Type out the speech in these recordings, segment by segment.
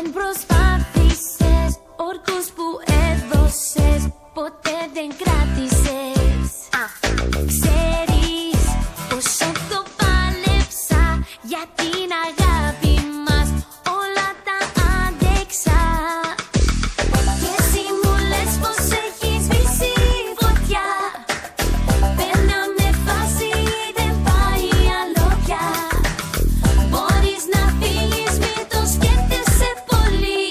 Δεν προσπάθησες, όρκους που έδωσες ποτέ δεν κράτησες. Ξέρεις πόσο το πάλεψα για την αγάπη μας, όλα τα άντεξα. Και εσύ μου λες πως έχεις σβήσει φωτιά. Παίρναμε φάση, δεν πάει άλλο πια. Μπορείς να φύγεις, μην το σκέφτεσαι πολύ.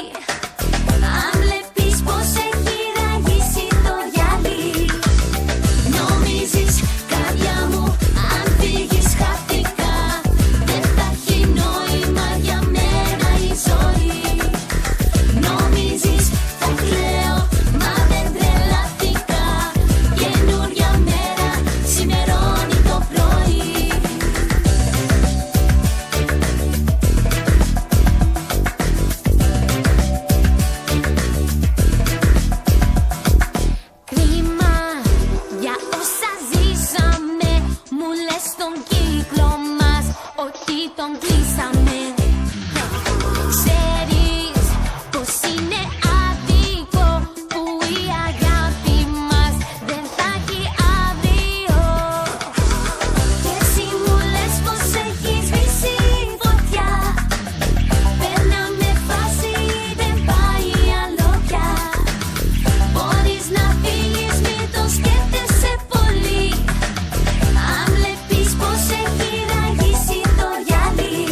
Αν βλέπεις πως έχει ραγίσει το γυαλί. Νομίζεις, καρδιά μου, αν φύγεις χαθήκα. Δεν θα έχει νόημα για μένα η ζωή. Νομίζεις, θα κλαίω, μα δεν τρελάθηκα. Καινούρια μέρα, ξημερώνει το πρωί. Κρίμα για όσα ζήσαμε. Μου λες στον κύκλο μας ότι τον κλείσαμε. Ξέρεις πως είναι άδικο που η αγάπη μας δεν θα έχει αύριο. Και εσύ μου λες πως έχεις σβήσει φωτιά. Παίρναμε φάση, δεν πάει άλλο πια. Μπορείς να φύγεις, μην το σκέφτεσαι πολύ. Αν βλέπεις πως έχει ραγίσει το γυαλί.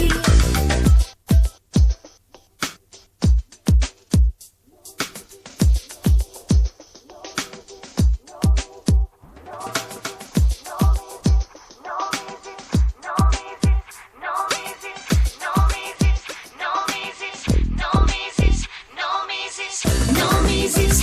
Νομίζεις